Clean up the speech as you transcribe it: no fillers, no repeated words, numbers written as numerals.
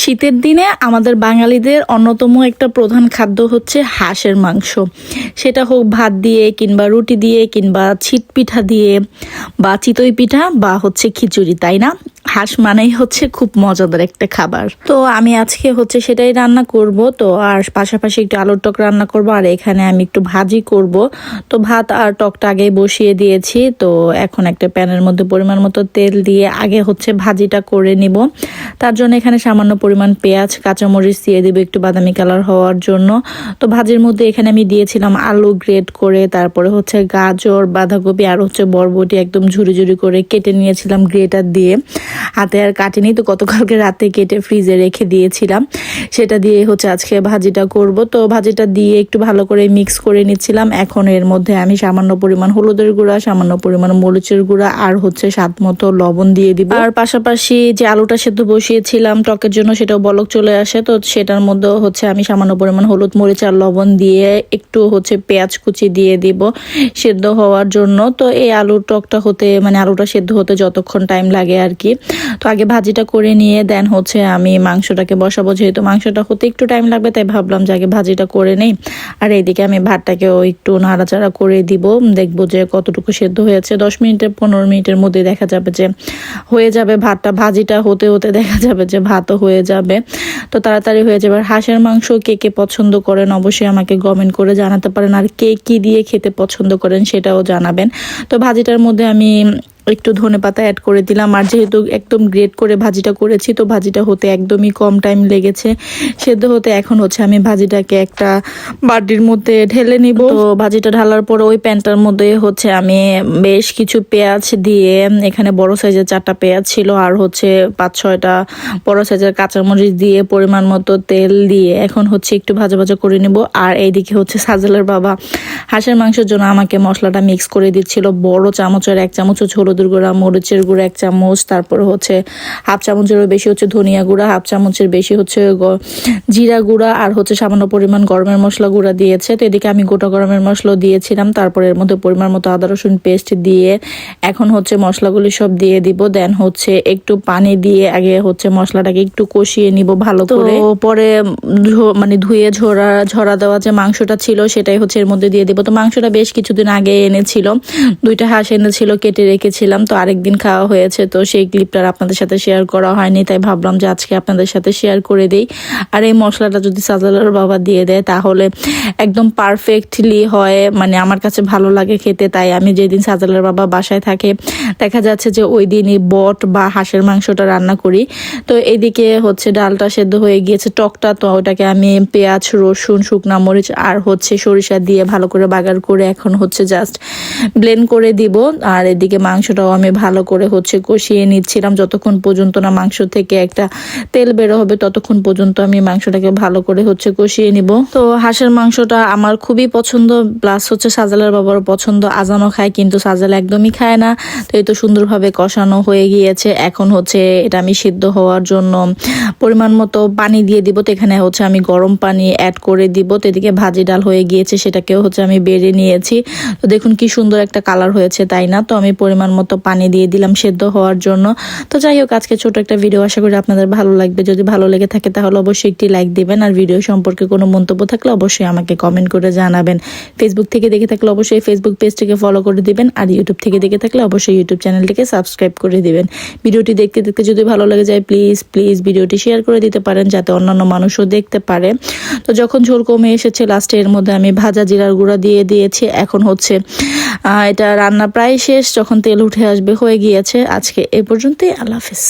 শীতের দিনে আমাদের বাঙালিদের অন্যতম একটা প্রধান খাদ্য হচ্ছে হাঁসের মাংস। সেটা হোক ভাত দিয়ে কিংবা রুটি দিয়ে কিংবা ছিট পিঠা দিয়ে বা চিতই পিঠা বা হচ্ছে খিচুড়ি, তাই না? হাঁস মানেই হচ্ছে খুব মজাদার একটা খাবার। তো আমি আজকে হচ্ছে সেটাই রান্না করব। তো আর পাশাপাশি একটু আলুর টক রান্না করব, আর এখানে আমি একটু ভাজি করব। তো ভাত আর টকটা আগে বসিয়ে দিয়েছি। তো এখন একটা প্যানের মধ্যে পরিমাণ মতো তেল দিয়ে আগে হচ্ছে ভাজিটা করে নিব। তার জন্য এখানে সামান্য পরিমাণ পেঁয়াজ কাঁচামরিচ দিয়ে দেবো একটু বাদামি কালার হওয়ার জন্য। তো ভাজির মধ্যে এখানে আমি দিয়েছিলাম আলু গ্রেট করে, তারপরে হচ্ছে গাজর, বাঁধাকপি আর হচ্ছে বরবটি একদম ঝুরি ঝুরি করে কেটে নিয়েছিলাম গ্রেটার দিয়ে। হাতে আর কাটিনি, তো গতকালকে রাতে কেটে ফ্রিজে রেখে দিয়েছিলাম। সেটা দিয়ে হচ্ছে আজকে ভাজিটা করব। তো ভাজিটা দিয়ে একটু ভালো করে মিক্স করে নিচ্ছিলাম। এখন এর মধ্যে আমি সামান্য পরিমাণ হলুদের গুঁড়া, সামান্য পরিমাণ মরিচের গুঁড়া আর হচ্ছে স্বাদ মতো লবণ দিয়ে দিব। আর পাশাপাশি যে আলুটা সেদ্ধ বসিয়েছিলাম টকের জন্য, সেটাও বলক চলে আসে। তো সেটার মধ্যে হচ্ছে আমি সামান্য পরিমাণ হলুদ মরিচ আর লবণ দিয়ে একটু হচ্ছে পেঁয়াজ কুচি দিয়ে দিব সেদ্ধ হওয়ার জন্য। তো এই আলুর টকটা হতে মানে আলুটা সেদ্ধ হতে যতক্ষণ টাইম লাগে আর কি। তো আগে ভাজিটা করে নিয়ে দেন হচ্ছে আমি মাংসটাকে বসাবো। যেহেতু মাংসটা হতে একটু টাইম লাগবে, তাই ভাবলাম যে আগে ভাজিটা করে নেই। আর এইদিকে আমি ভাতটাকেও একটু নাড়াচাড়া করে দিব, দেখবো যে কতটুকু সেদ্ধ হয়েছে। 10-15 মিনিটের মধ্যে দেখা যাবে যে হয়ে যাবে ভাতটা। ভাজিটা হতে হতে দেখা যাবে যে ভাতও হয়ে যাবে। তো তাড়াতাড়ি হয়ে যাবে। আর হাঁসের মাংস কে কে পছন্দ করেন অবশ্যই আমাকে কমেন্ট করে জানাতে পারেন, আর কে কি দিয়ে খেতে পছন্দ করেন সেটাও জানাবেন। তো ভাজিটার মধ্যে আমি একটু ধনেপাতা অ্যাড করে দিলাম। আর যেহেতু একদম গ্রেট করে ভাজিটা করেছি, তো ভাজিটা হতে একদমই কম টাইম লেগেছে সেদ্ধ হতে। এখন হচ্ছে আমি ভাজিটাকে একটা বাটির মধ্যে ঢেলে নিব। তো ভাজিটা ঢালার পরে ওই প্যানটার মধ্যে হচ্ছে আমি বেশ কিছু পেঁয়াজ দিয়ে, এখানে বড় সাইজের 4টা পেঁয়াজ ছিল আর হচ্ছে 5-6টা বড় সাইজের কাঁচামরিচ দিয়ে পরিমাণ মতো তেল দিয়ে এখন হচ্ছে একটু ভাজা ভাজা করে নিব। আর এইদিকে হচ্ছে সাজেলের বাবা হাঁসের মাংসের জন্য আমাকে মশলাটা মিক্স করে দিচ্ছিল। বড় চামচের 1 চামচ হচ্ছে হলুদের গুঁড়া, মরিচের গুঁড়া 1 চামচ, তারপরে হচ্ছে হাফ চামচেরও বেশি হচ্ছে ধনিয়া গুঁড়া, হাফ চামচের বেশি হচ্ছে জিরা গুঁড়া আর হচ্ছে সামান্য পরিমাণ গরমের মশলা গুঁড়া দিয়েছে। তো এদিকে আমি গোটা গরমের মশলা দিয়েছিলাম। তারপরে এর মধ্যে পরিমাণ মতো আদা রসুন পেস্ট দিয়ে এখন হচ্ছে মশলাগুলি সব দিয়ে দিব। দেন হচ্ছে একটু পানি দিয়ে আগে হচ্ছে মশলাটাকে একটু কষিয়ে নিব ভালো করে। পরে মানে ধুয়ে ঝরা দেওয়া যে মাংসটা ছিল সেটাই হচ্ছে এর মধ্যে দিয়ে দিব। তো মাংসটা বেশ কিছুদিন আগে এনেছিল, 2টা হাঁস এনেছিল, কেটে রেখেছিলাম। তো আরেকদিন খাওয়া হয়েছে, তো সেই ক্লিপটা আপনাদের সাথে শেয়ার করা হয়নি, তাই ভাবলাম যে আজকে আপনাদের সাথে শেয়ার করে দিই। আর এই মশলাটা যদি সাজালার বাবা দিয়ে দেয় তাহলে একদম পারফেক্টলি হয়, মানে আমার কাছে ভালো লাগে খেতে। তাই আমি যেদিন সাজালার বাবা বাসায় থাকে দেখা যাচ্ছে যে ওই দিনই বট বা হাঁসের মাংসটা রান্না করি। তো এইদিকে হচ্ছে ডালটা সেদ্ধ হয়ে গিয়েছে, টকটা তো ওটাকে আমি পেঁয়াজ রসুন শুকনা মরিচ আর হচ্ছে সরিষা দিয়ে ভালো করে বাগার করে এখন হচ্ছে জাস্ট ব্লেন্ড করে দিব। আর এদিকে মাংসটাও আমি ভালো করে হচ্ছে কষিয়ে নিচ্ছিলাম যতক্ষণ পর্যন্ত না মাংস থেকে একটা তেল বের হবে, ততক্ষণ পর্যন্ত আমি মাংসটাকে ভালো করে হচ্ছে কষিয়ে নিব। তো হাঁসের মাংসটা আমার খুবই পছন্দ, প্লাস হচ্ছে সাজালার বাবারও পছন্দ। আজানও খায় কিন্তু সাজাল একদমই খায় না। তো এই তো সুন্দরভাবে কষানো হয়ে গিয়েছে। এখন হচ্ছে এটা আমি সিদ্ধ হওয়ার জন্য পরিমাণ মতো পানি দিয়ে দিব। তো এখানে হচ্ছে আমি গরম পানি অ্যাড করে দিব। তো এদিকে ভাজি ডাল হয়ে গিয়েছে, সেটাকেও হচ্ছে আমি বেড়ে নিয়েছি। তো দেখুন কি সুন্দর একটা কালার হয়েছে, তাই না? তো আমি পরিমাণ মতো পানি দিয়ে দিলাম সেদ্ধ হওয়ার জন্য। তো যাই হোক, আজকে ছোট একটা ভিডিও, আশা করি আপনাদের ভালো লাগবে। যদি ভালো লেগে থাকে তাহলে অবশ্যই একটি লাইক দিবেন। আর ভিডিও সম্পর্কে কোনো মন্তব্য থাকলে অবশ্যই আমাকে কমেন্ট করে জানাবেন। ফেসবুক থেকে দেখে থাকলে অবশ্যই ফেসবুক পেজটিকে ফলো করে দিবেন। আর ইউটিউব থেকে দেখে থাকলে অবশ্যই ইউটিউব চ্যানেলটিকে সাবস্ক্রাইব করে দিবেন। ভিডিওটি দেখতে দেখতে যদি ভালো লেগে যায় প্লিজ ভিডিওটি শেয়ার করে দিতে পারেন, যাতে অন্যান্য মানুষও দেখতে পারে। তো যখন ঝোল কমে এসেছে লাস্টে এর মধ্যে আমি ভাজা জিরার গুঁড়া দিয়ে দিয়েছি। এখন হচ্ছে এটা রান্না প্রায় শেষ, যখন তেল উঠে আসবে হয়ে গিয়েছে। আজকে এ পর্যন্তই, আল্লাহ হাফেজ।